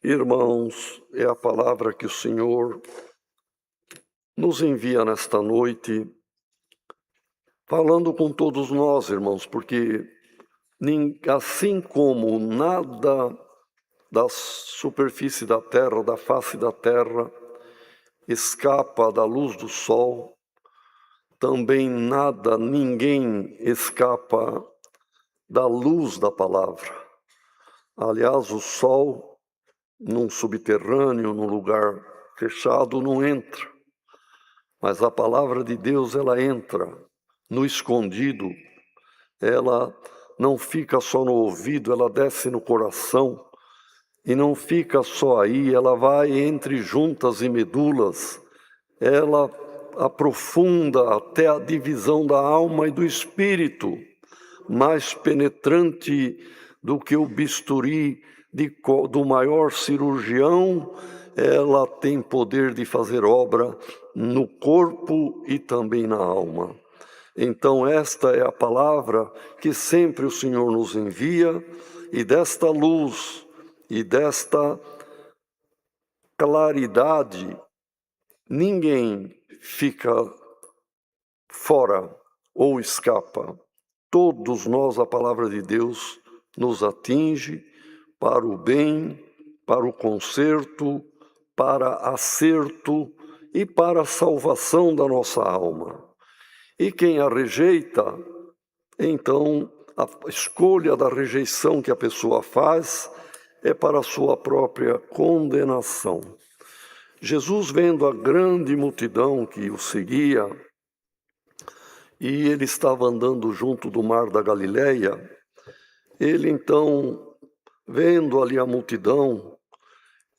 Irmãos, é a palavra que o Senhor nos envia nesta noite, falando com todos nós, irmãos, porque assim como nada da superfície da terra, da face da terra, escapa da luz do sol, também nada, ninguém escapa da luz da palavra. Aliás, o sol, num subterrâneo, num lugar fechado, não entra. Mas a palavra de Deus, ela entra no escondido, ela não fica só no ouvido, ela desce no coração, e não fica só aí, ela vai entre juntas e medulas, ela aprofunda até a divisão da alma e do espírito, mais penetrante do que o bisturi do maior cirurgião. Ela tem poder de fazer obra no corpo e também na alma. Então esta é a palavra que sempre o Senhor nos envia, e desta luz e desta claridade ninguém fica fora ou escapa. Todos nós, a palavra de Deus nos atinge para o bem, para o conserto, para acerto e para a salvação da nossa alma. E quem a rejeita, então a escolha da rejeição que a pessoa faz é para a sua própria condenação. Jesus, vendo a grande multidão que o seguia, e ele estava andando junto do mar da Galileia, ele então, vendo ali a multidão,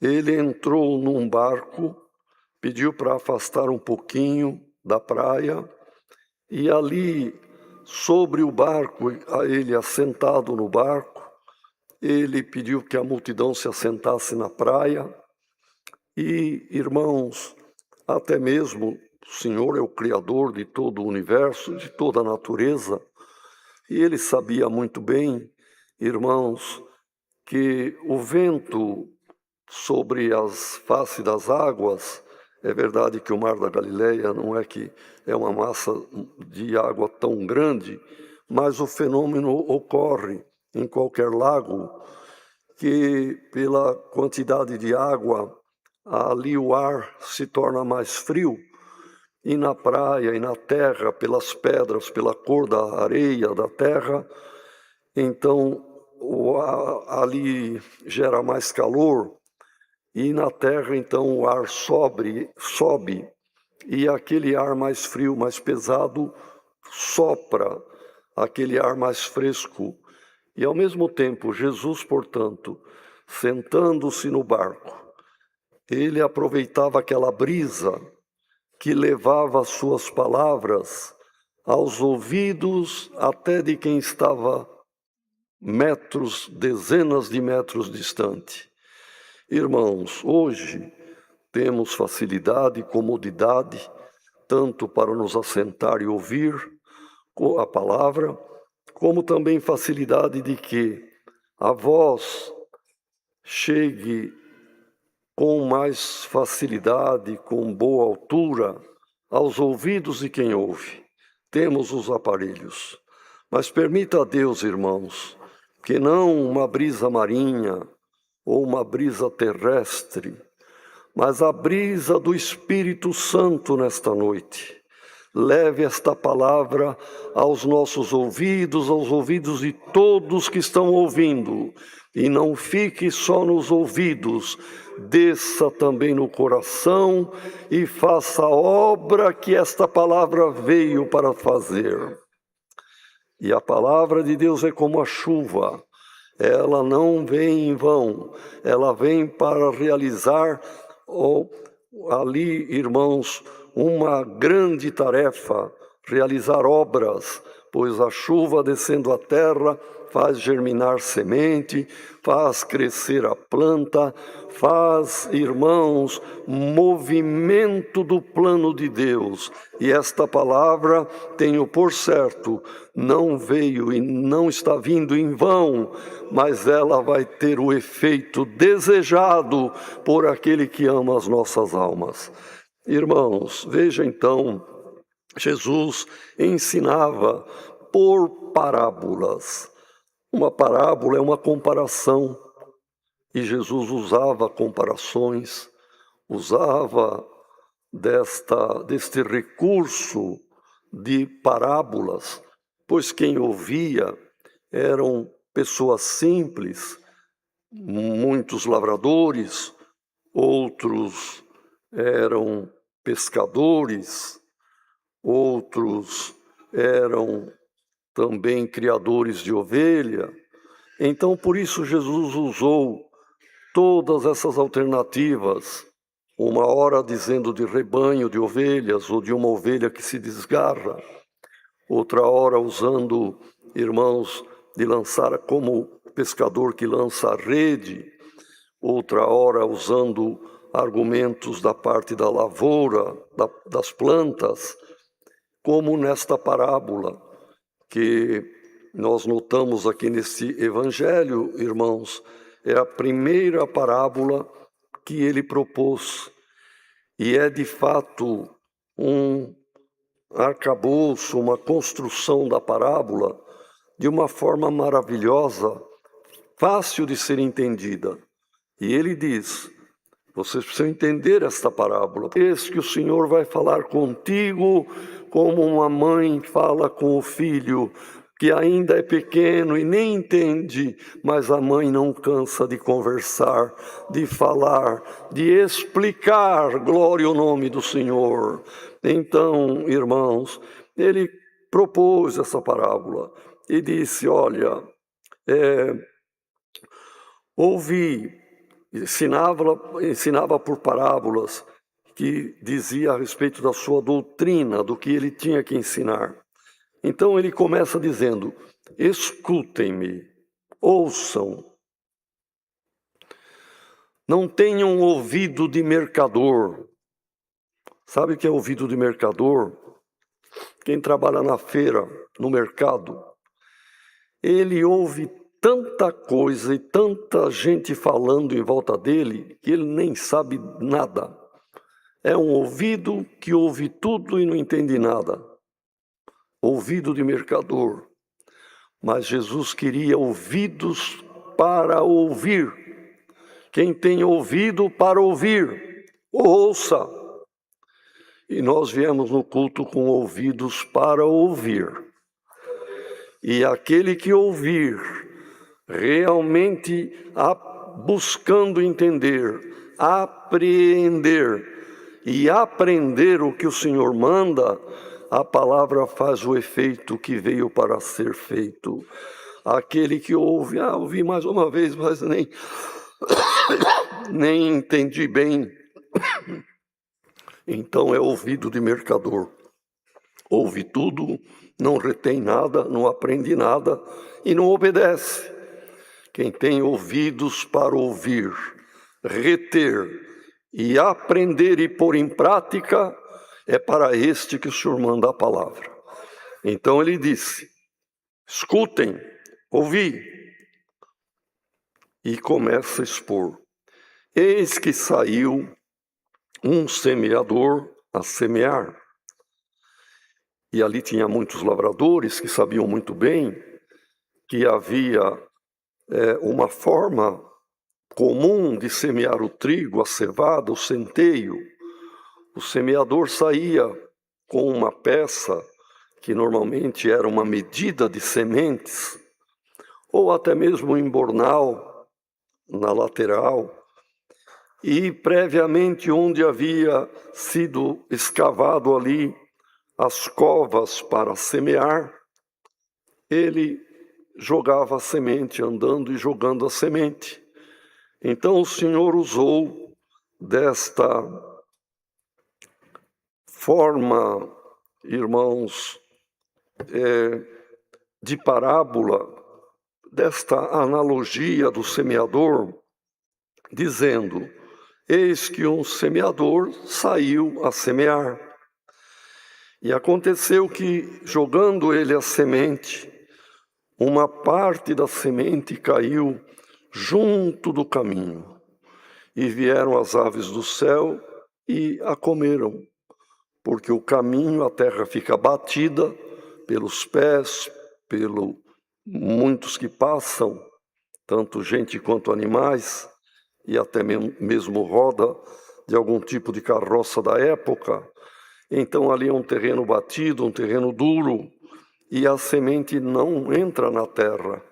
ele entrou num barco, pediu para afastar um pouquinho da praia, e ali, sobre o barco, ele assentado no barco, ele pediu que a multidão se assentasse na praia. E, irmãos, até mesmo o Senhor é o Criador de todo o universo, de toda a natureza, e ele sabia muito bem, irmãos, que o vento sobre as faces das águas, é verdade que o mar da Galileia não é que é uma massa de água tão grande, mas o fenômeno ocorre em qualquer lago, que pela quantidade de água, ali o ar se torna mais frio, e na praia e na terra, pelas pedras, pela cor da areia, da terra, então ali gera mais calor, e na terra então o ar sobe, e aquele ar mais frio, mais pesado, sopra aquele ar mais fresco. E ao mesmo tempo, Jesus, portanto, sentando-se no barco, ele aproveitava aquela brisa que levava as suas palavras aos ouvidos até de quem estava metros, dezenas de metros distante. Irmãos, hoje temos facilidade e comodidade, tanto para nos assentar e ouvir a palavra, como também facilidade de que a voz chegue com mais facilidade, com boa altura, aos ouvidos de quem ouve. Temos os aparelhos. Mas permita a Deus, irmãos, que não uma brisa marinha ou uma brisa terrestre, mas a brisa do Espírito Santo nesta noite leve esta palavra aos nossos ouvidos, aos ouvidos de todos que estão ouvindo, e não fique só nos ouvidos, desça também no coração e faça a obra que esta palavra veio para fazer. E a palavra de Deus é como a chuva, ela não vem em vão, ela vem para realizar ali, irmãos, uma grande tarefa, realizar obras, pois a chuva descendo à terra faz germinar semente, faz crescer a planta, faz, irmãos, movimento do plano de Deus. E esta palavra, tenho por certo, não veio e não está vindo em vão, mas ela vai ter o efeito desejado por aquele que ama as nossas almas. Irmãos, veja então, Jesus ensinava por parábolas. Uma parábola é uma comparação, e Jesus usava comparações, usava deste recurso de parábolas, pois quem ouvia eram pessoas simples, muitos lavradores, outros eram pescadores, outros eram também criadores de ovelha. Então, por isso, Jesus usou todas essas alternativas, uma hora dizendo de rebanho de ovelhas ou de uma ovelha que se desgarra, outra hora usando, irmãos, de lançar como pescador que lança a rede, outra hora usando argumentos da parte da lavoura, das plantas, como nesta parábola que nós notamos aqui nesse evangelho, irmãos, é a primeira parábola que ele propôs, e é de fato um arcabouço, uma construção da parábola de uma forma maravilhosa, fácil de ser entendida. E ele diz: vocês precisam entender esta parábola. Eis que o Senhor vai falar contigo como uma mãe fala com o filho, que ainda é pequeno e nem entende, mas a mãe não cansa de conversar, de falar, de explicar, glória ao nome do Senhor. Então, irmãos, ele propôs essa parábola e disse: olha, ouvi, ensinava por parábolas, que dizia a respeito da sua doutrina, do que ele tinha que ensinar. Então ele começa dizendo: escutem-me, ouçam, não tenham ouvido de mercador. Sabe o que é ouvido de mercador? Quem trabalha na feira, no mercado, ele ouve tanta coisa e tanta gente falando em volta dele que ele nem sabe nada. É um ouvido que ouve tudo e não entende nada. Ouvido de mercador. Mas Jesus queria ouvidos para ouvir. Quem tem ouvido para ouvir, ouça. E nós viemos no culto com ouvidos para ouvir. E aquele que ouvir, realmente buscando entender, apreender e aprender o que o Senhor manda, a palavra faz o efeito que veio para ser feito. Aquele que ouve, ouvi mais uma vez, mas nem entendi bem. Então é ouvido de mercador. Ouve tudo, não retém nada, não aprende nada e não obedece. Quem tem ouvidos para ouvir, reter e aprender e pôr em prática, é para este que o Senhor manda a palavra. Então ele disse: escutem, ouvi. E começa a expor. Eis que saiu um semeador a semear. E ali tinha muitos lavradores que sabiam muito bem que havia uma forma comum de semear o trigo, a cevada, o centeio. O semeador saía com uma peça que normalmente era uma medida de sementes, ou até mesmo um embornal na lateral, e previamente onde havia sido escavado ali as covas para semear, ele jogava a semente, andando e jogando a semente. Então o Senhor usou desta forma, irmãos, de parábola, desta analogia do semeador, dizendo: eis que um semeador saiu a semear. E aconteceu que, jogando ele a semente, uma parte da semente caiu junto do caminho, e vieram as aves do céu e a comeram, porque o caminho, a terra fica batida pelos pés, pelo muitos que passam, tanto gente quanto animais, e até mesmo roda de algum tipo de carroça da época. Então ali é um terreno batido, um terreno duro, e a semente não entra na terra.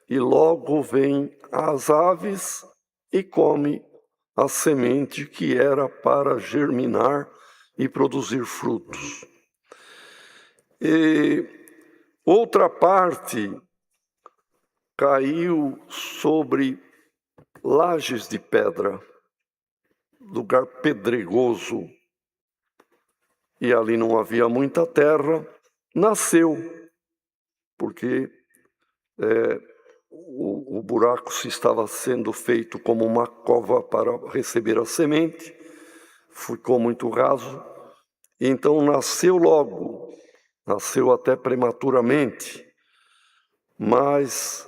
E logo vem as aves e come a semente que era para germinar e produzir frutos. E outra parte caiu sobre lajes de pedra, lugar pedregoso, e ali não havia muita terra, nasceu, porque o buraco se estava sendo feito como uma cova para receber a semente, ficou muito raso, então nasceu logo, nasceu até prematuramente, mas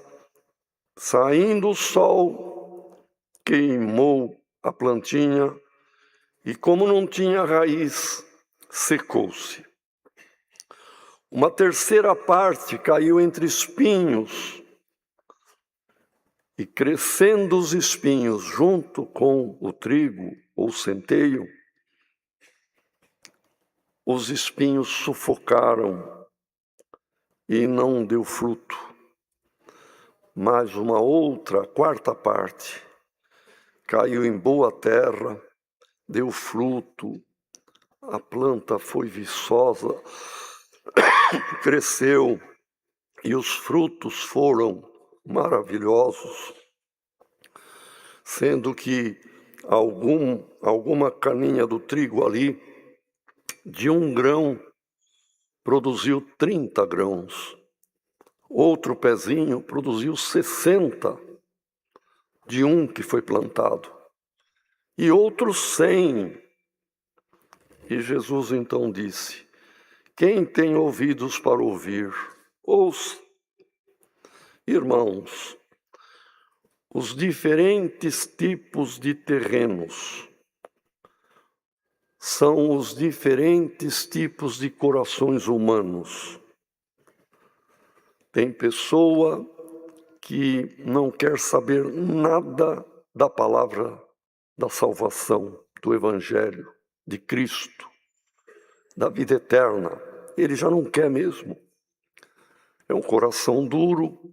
saindo o sol, queimou a plantinha, e como não tinha raiz, secou-se. Uma terceira parte caiu entre espinhos, e crescendo os espinhos junto com o trigo ou centeio, os espinhos sufocaram e não deu fruto. Mas uma outra, quarta parte, caiu em boa terra, deu fruto, a planta foi viçosa, cresceu, e os frutos foram maravilhosos, sendo que alguma caninha do trigo ali, de 1 grão, produziu 30 grãos. Outro pezinho produziu 60 de um que foi plantado. E outros 100. E Jesus então disse: quem tem ouvidos para ouvir, ouça. Irmãos, os diferentes tipos de terrenos são os diferentes tipos de corações humanos. Tem pessoa que não quer saber nada da palavra da salvação, do Evangelho, de Cristo, da vida eterna. Ele já não quer mesmo. É um coração duro,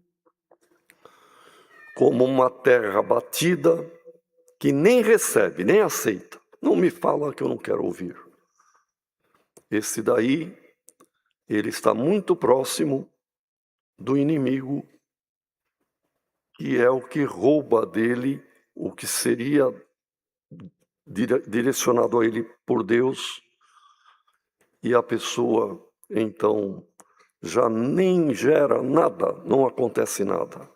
como uma terra batida, que nem recebe, nem aceita. Não me fala que eu não quero ouvir. Esse daí, ele está muito próximo do inimigo, que é o que rouba dele o que seria direcionado a ele por Deus, e a pessoa, então, já nem gera nada, não acontece nada.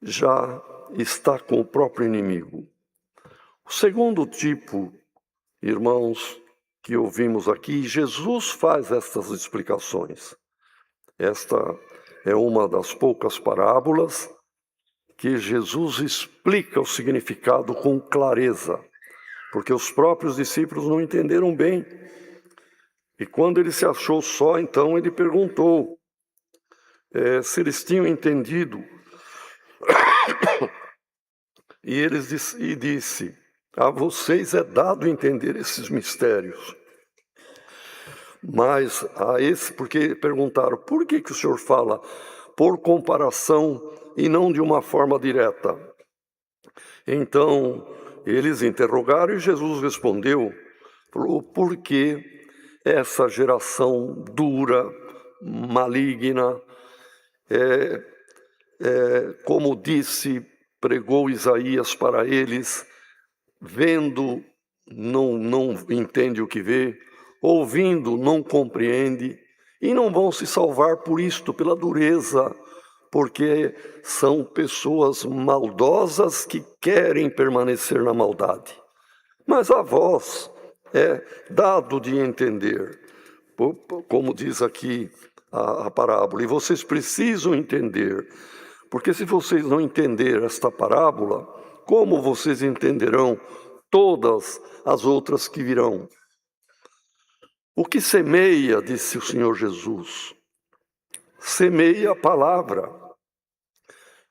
Já está com o próprio inimigo. O segundo tipo, irmãos, que ouvimos aqui, Jesus faz estas explicações. Esta é uma das poucas parábolas que Jesus explica o significado com clareza, porque os próprios discípulos não entenderam bem. E quando ele se achou só, então ele perguntou se eles tinham entendido. E eles disse: a vocês é dado entender esses mistérios. Mas porque perguntaram: por que o senhor fala por comparação e não de uma forma direta? Então eles interrogaram e Jesus respondeu: porque essa geração dura, maligna, como pregou Isaías para eles, vendo, não entende o que vê, ouvindo, não compreende, e não vão se salvar por isto, pela dureza, porque são pessoas maldosas que querem permanecer na maldade. Mas a vós é dado de entender, como diz aqui a parábola, e vocês precisam entender, porque se vocês não entenderem esta parábola, como vocês entenderão todas as outras que virão? O que semeia, disse o Senhor Jesus, semeia a palavra,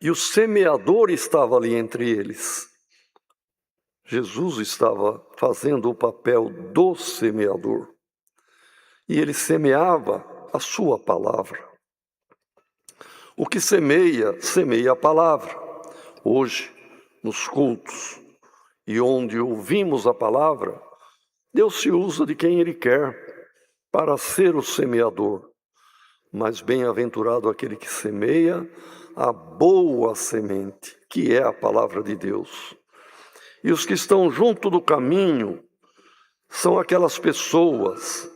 e o semeador estava ali entre eles. Jesus estava fazendo o papel do semeador, e ele semeava a sua palavra. O que semeia, semeia a palavra. Hoje, nos cultos, e onde ouvimos a palavra, Deus se usa de quem Ele quer para ser o semeador. Mas bem-aventurado aquele que semeia a boa semente, que é a palavra de Deus. E os que estão junto do caminho são aquelas pessoas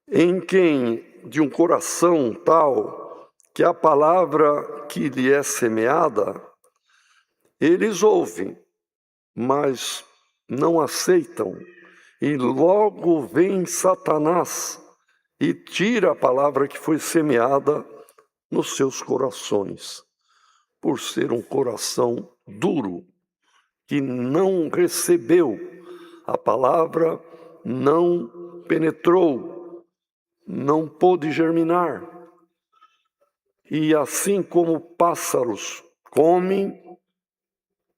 em quem, de um coração tal, que a palavra que lhe é semeada, eles ouvem, mas não aceitam. E logo vem Satanás e tira a palavra que foi semeada nos seus corações, por ser um coração duro, que não recebeu a palavra, não penetrou, não pôde germinar. E assim como pássaros comem,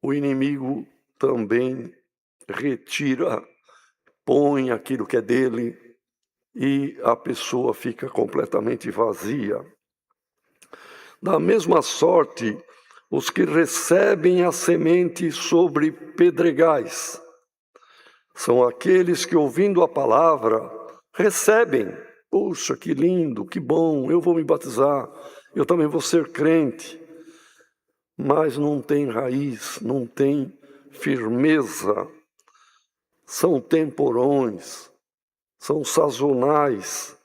o inimigo também retira, põe aquilo que é dele, e a pessoa fica completamente vazia. Da mesma sorte, os que recebem a semente sobre pedregais são aqueles que, ouvindo a palavra, recebem. Puxa, que lindo, que bom, eu vou me batizar, eu também vou ser crente. Mas não tem raiz, não tem firmeza. São temporões, são sazonais.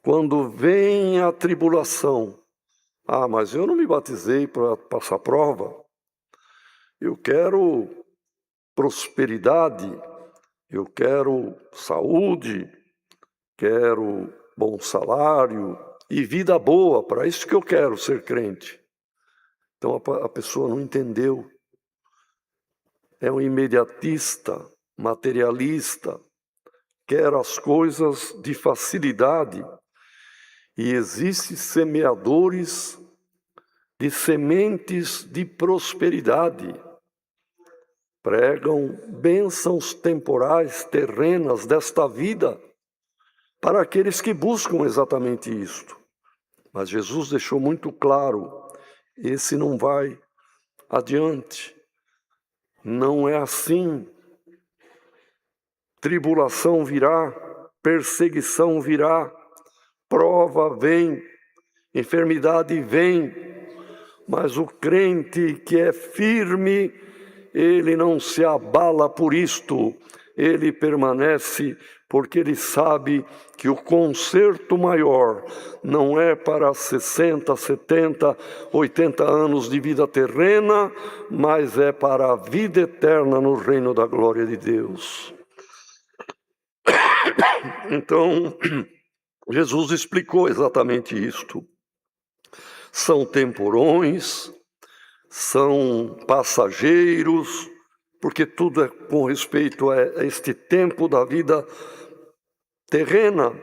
Quando vem a tribulação, mas eu não me batizei para passar prova. Eu quero prosperidade, eu quero saúde, quero bom salário e vida boa, para isso que eu quero ser crente. Então a pessoa não entendeu. É um imediatista, materialista, quer as coisas de facilidade. E existem semeadores de sementes de prosperidade. Pregam bênçãos temporais, terrenas desta vida, para aqueles que buscam exatamente isto. Mas Jesus deixou muito claro, esse não vai adiante. Não é assim. Tribulação virá, perseguição virá, prova vem, enfermidade vem, mas o crente que é firme, ele não se abala por isto, ele permanece, porque ele sabe que o conserto maior não é para 60, 70, 80 anos de vida terrena, mas é para a vida eterna no reino da glória de Deus. Então, Jesus explicou exatamente isto. São temporões, são passageiros, porque tudo é com respeito a este tempo da vida terrena.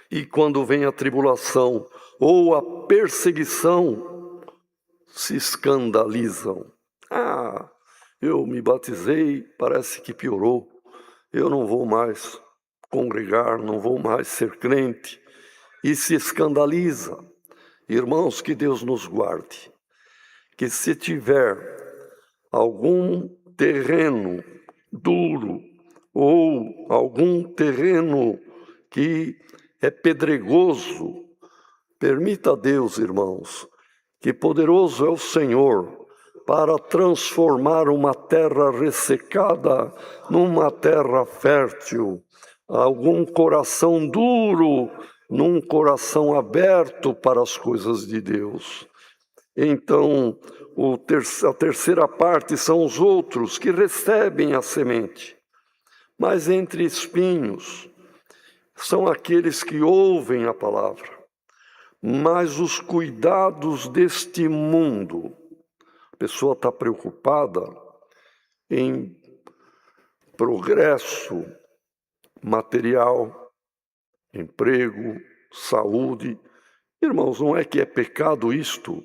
E quando vem a tribulação ou a perseguição, se escandalizam. Eu me batizei, parece que piorou. Eu não vou mais congregar, não vou mais ser crente. E se escandaliza. Irmãos, que Deus nos guarde. Que se tiver algum terreno duro ou algum terreno que é pedregoso, permita a Deus, irmãos, que poderoso é o Senhor para transformar uma terra ressecada numa terra fértil. Algum coração duro, num coração aberto para as coisas de Deus. Então, a terceira parte são os outros que recebem a semente. Mas entre espinhos são aqueles que ouvem a palavra, mas os cuidados deste mundo. A pessoa está preocupada em progresso material, emprego, saúde. Irmãos, não é que é pecado isto?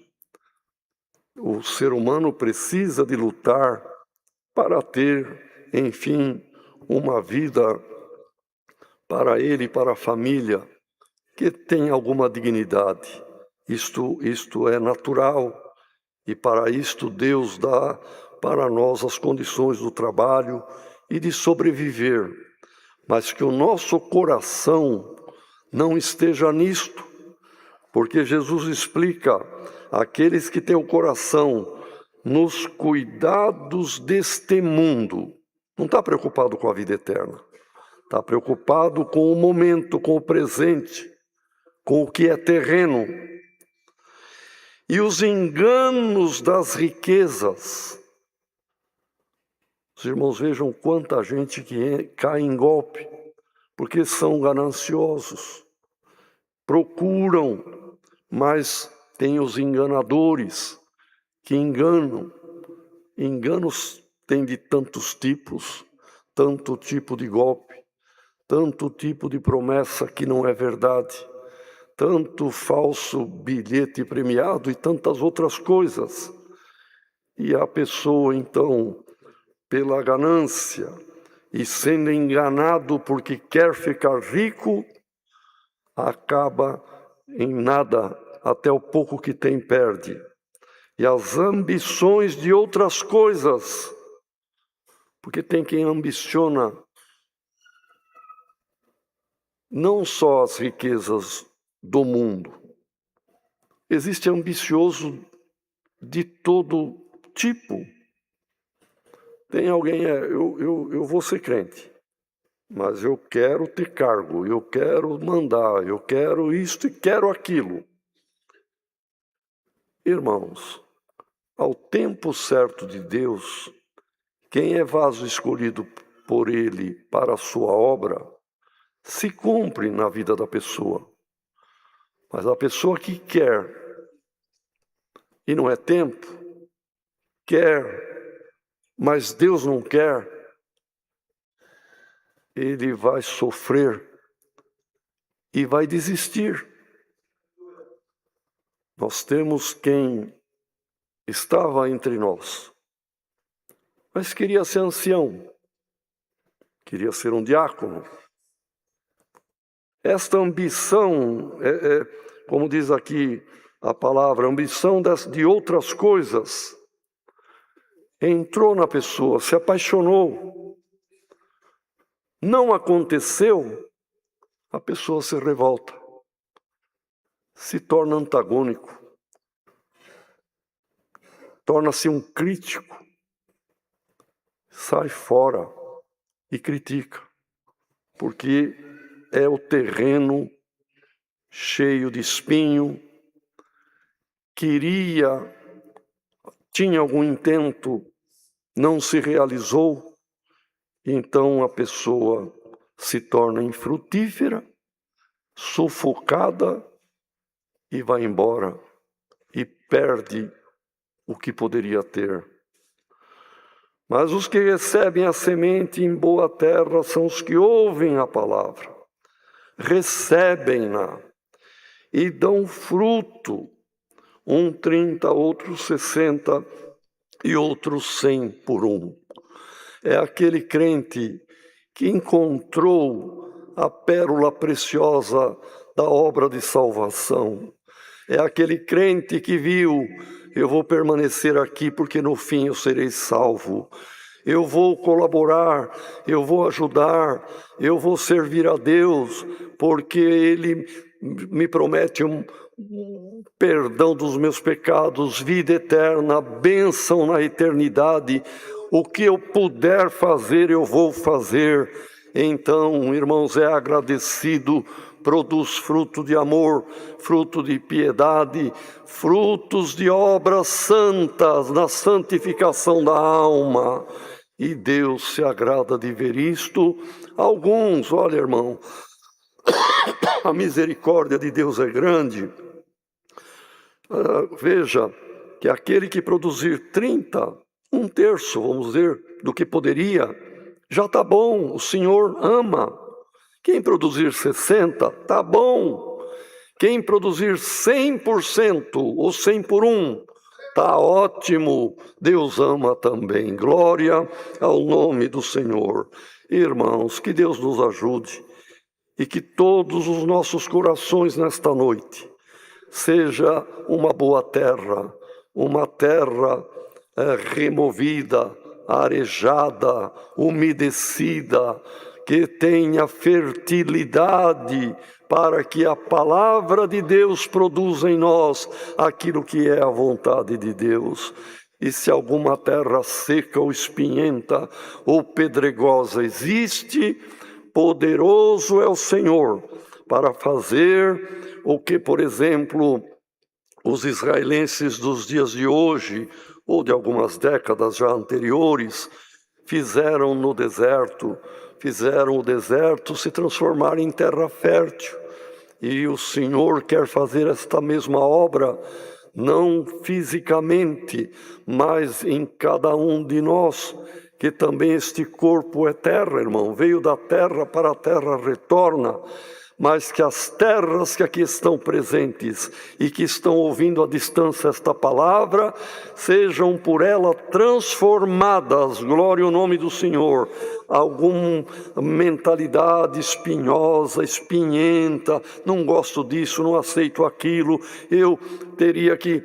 O ser humano precisa de lutar para ter, enfim, uma vida para ele e para a família que tenha alguma dignidade. Isto é natural, e para isto Deus dá para nós as condições do trabalho e de sobreviver, mas que o nosso coração não esteja nisto, porque Jesus explica: aqueles que têm o coração nos cuidados deste mundo, não está preocupado com a vida eterna, está preocupado com o momento, com o presente, com o que é terreno. E os enganos das riquezas. Os irmãos vejam quanta gente que cai em golpe, porque são gananciosos, procuram, mas tem os enganadores que enganam. Enganos tem de tantos tipos, tanto tipo de golpe, tanto tipo de promessa que não é verdade, tanto falso bilhete premiado e tantas outras coisas. E a pessoa, então, pela ganância e sendo enganado porque quer ficar rico, acaba em nada, até o pouco que tem perde. E as ambições de outras coisas, porque tem quem ambiciona não só as riquezas do mundo. Existe ambicioso de todo tipo. Tem alguém, eu vou ser crente, mas eu quero ter cargo, eu quero mandar, eu quero isto e quero aquilo. Irmãos, ao tempo certo de Deus, quem é vaso escolhido por Ele para a sua obra, se cumpre na vida da pessoa. Mas a pessoa que quer, e não é tempo, quer, mas Deus não quer, ele vai sofrer e vai desistir. Nós temos quem estava entre nós, mas queria ser ancião, queria ser um diácono. Esta ambição, como diz aqui a palavra, ambição de outras coisas, entrou na pessoa, se apaixonou, não aconteceu, a pessoa se revolta, se torna antagônico, torna-se um crítico, sai fora e critica, porque é o terreno cheio de espinho, tinha algum intento, não se realizou, então a pessoa se torna infrutífera, sufocada e vai embora e perde o que poderia ter. Mas os que recebem a semente em boa terra são os que ouvem a palavra, recebem-na e dão fruto, um 30, outro 60 e outro 100 por um. É aquele crente que encontrou a pérola preciosa da obra de salvação. É aquele crente que viu: eu vou permanecer aqui porque no fim eu serei salvo. Eu vou colaborar, eu vou ajudar, eu vou servir a Deus, porque Ele me promete um perdão dos meus pecados, vida eterna, bênção na eternidade. O que eu puder fazer, eu vou fazer. Então, irmãos, é agradecido produz fruto de amor, fruto de piedade, frutos de obras santas na santificação da alma. E Deus se agrada de ver isto. Alguns, olha, irmão, a misericórdia de Deus é grande. Veja que aquele que produzir 30, um terço, vamos dizer, do que poderia, já está bom, o Senhor ama. Quem produzir 60, está bom. Quem produzir 100% ou 100 por 1, está ótimo. Deus ama também. Glória ao nome do Senhor. Irmãos, que Deus nos ajude e que todos os nossos corações nesta noite seja uma boa terra, uma terra removida, arejada, umedecida, que tenha fertilidade para que a palavra de Deus produza em nós aquilo que é a vontade de Deus. E se alguma terra seca ou espinhenta ou pedregosa existe, poderoso é o Senhor para fazer o que, por exemplo, os israelenses dos dias de hoje, ou de algumas décadas já anteriores, fizeram no deserto, fizeram o deserto se transformar em terra fértil. E o Senhor quer fazer esta mesma obra, não fisicamente, mas em cada um de nós, que também este corpo é terra, irmão, veio da terra, para a terra retorna, mas que as terras que aqui estão presentes e que estão ouvindo à distância esta palavra, sejam por ela transformadas, glória ao nome do Senhor. Alguma mentalidade espinhosa, espinhenta, não gosto disso, não aceito aquilo, eu teria que...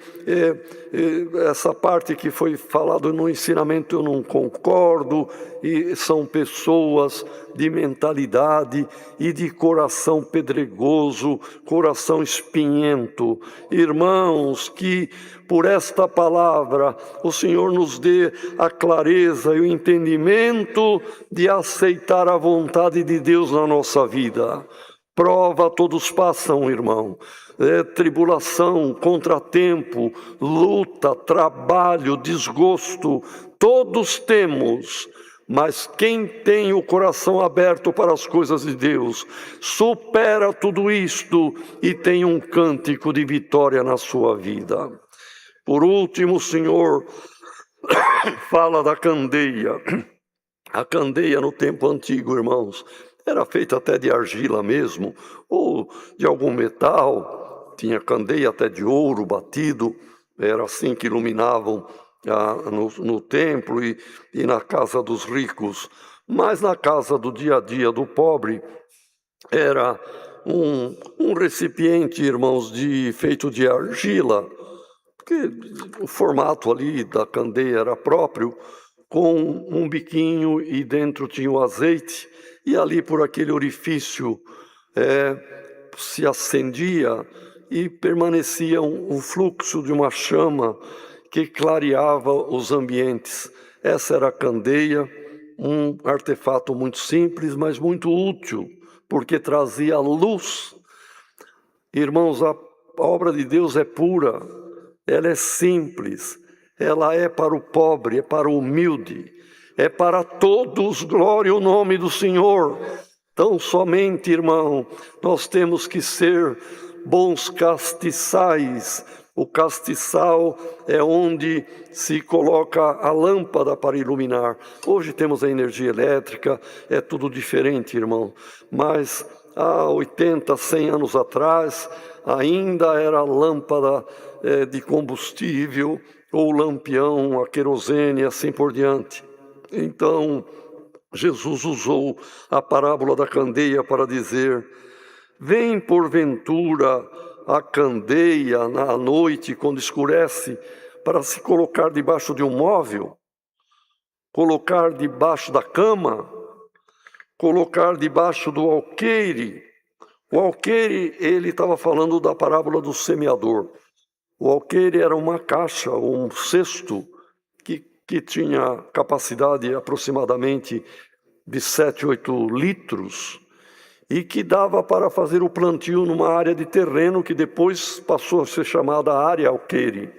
essa parte que foi falado no ensinamento eu não concordo, e são pessoas de mentalidade e de coração pedregoso, coração espinhento. Irmãos, que por esta palavra o Senhor nos dê a clareza e o entendimento de aceitar a vontade de Deus na nossa vida. Prova todos passam, irmão. Tribulação, contratempo, luta, trabalho, desgosto, todos temos. Mas quem tem o coração aberto para as coisas de Deus, supera tudo isto e tem um cântico de vitória na sua vida. Por último, o Senhor fala da candeia. A candeia no tempo antigo, irmãos, era feita até de argila mesmo, ou de algum metal, tinha candeia até de ouro batido, era assim que iluminavam no templo e na casa dos ricos. Mas na casa do dia a dia do pobre, era um recipiente, irmãos, feito de argila, porque o formato ali da candeia era próprio, com um biquinho e dentro tinha o azeite, e ali por aquele orifício se acendia e permanecia um fluxo de uma chama que clareava os ambientes. Essa era a candeia, um artefato muito simples, mas muito útil, porque trazia luz. Irmãos, a obra de Deus é pura, ela é simples, ela é para o pobre, é para o humilde, é para todos, glória ao nome do Senhor. Então, somente, irmão, nós temos que ser bons castiçais. O castiçal é onde se coloca a lâmpada para iluminar. Hoje temos a energia elétrica, é tudo diferente, irmão. Mas há 80, 100 anos atrás, ainda era lâmpada de combustível, ou lampião a querosene, assim por diante. Então, Jesus usou a parábola da candeia para dizer: vem porventura a candeia na noite, quando escurece, para se colocar debaixo de um móvel, colocar debaixo da cama, colocar debaixo do alqueire. O alqueire, ele estava falando da parábola do semeador. O alqueire era uma caixa, um cesto, que tinha capacidade aproximadamente de 7, 8 litros, e que dava para fazer o plantio numa área de terreno que depois passou a ser chamada área alqueire.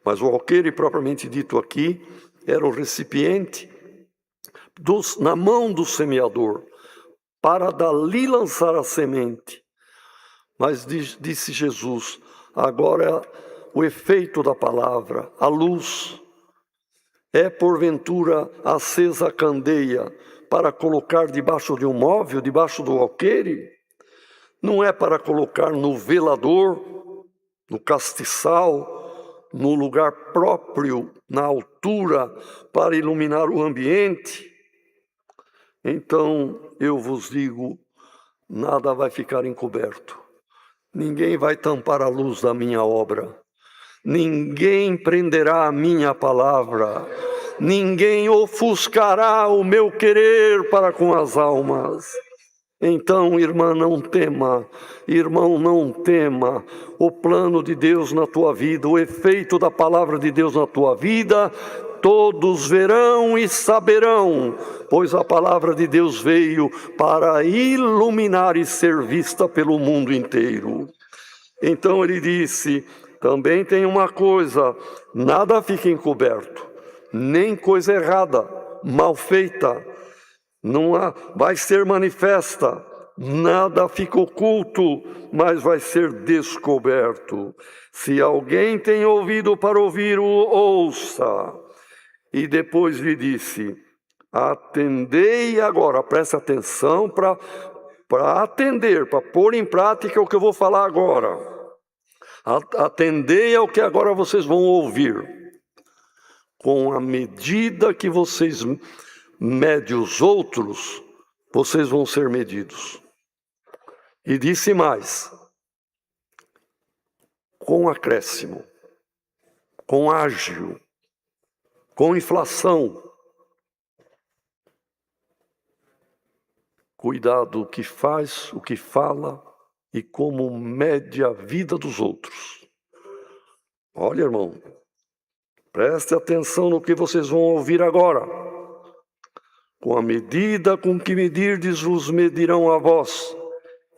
Mas o alqueire, propriamente dito aqui, era o recipiente na mão do semeador, para dali lançar a semente. Mas disse Jesus, agora o efeito da palavra, a luz, é porventura acesa a candeia para colocar debaixo de um móvel, debaixo do alqueire? Não é para colocar no velador, no castiçal, no lugar próprio, na altura, para iluminar o ambiente? Então eu vos digo, nada vai ficar encoberto. Ninguém vai tampar a luz da minha obra. Ninguém prenderá a minha palavra. Ninguém ofuscará o meu querer para com as almas. Então, irmã, não tema, irmão, não tema o plano de Deus na tua vida, o efeito da palavra de Deus na tua vida, todos verão e saberão, pois a palavra de Deus veio para iluminar e ser vista pelo mundo inteiro. Então ele disse, também tem uma coisa, nada fica encoberto, nem coisa errada, mal feita, não vai ser manifesta, nada fica oculto, mas vai ser descoberto. Se alguém tem ouvido para ouvir, o ouça. E depois lhe disse, atendei agora, preste atenção para atender, para pôr em prática o que eu vou falar agora. Atendei ao que agora vocês vão ouvir. Com a medida que vocês mede os outros, vocês vão ser medidos. E disse mais, com acréscimo, com ágio, com inflação. Cuidado o que faz, o que fala e como mede a vida dos outros. Olha, irmão, preste atenção no que vocês vão ouvir agora. Com a medida com que medirdes, vos medirão a vós,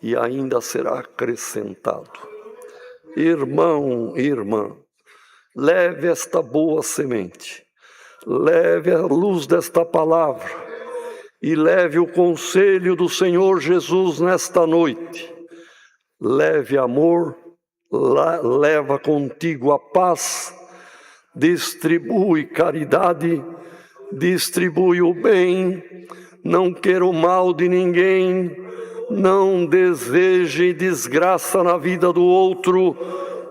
e ainda será acrescentado. Irmão, irmã, leve esta boa semente, leve a luz desta palavra, e leve o conselho do Senhor Jesus nesta noite. Leve amor, leva contigo a paz, distribui caridade, distribui o bem, não queira o mal de ninguém, não deseje desgraça na vida do outro,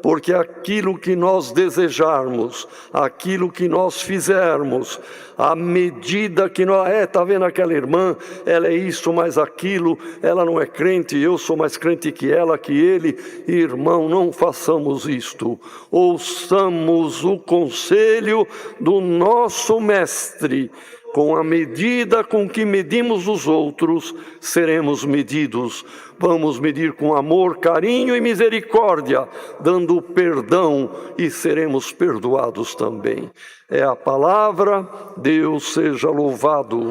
porque aquilo que nós desejarmos, aquilo que nós fizermos, à medida que nós... Está vendo aquela irmã? Ela é isso, mais aquilo, ela não é crente, eu sou mais crente que ela, que ele. Irmão, não façamos isto. Ouçamos o conselho do nosso mestre. Com a medida com que medimos os outros, seremos medidos. Vamos medir com amor, carinho e misericórdia, dando perdão e seremos perdoados também. É a palavra, Deus seja louvado.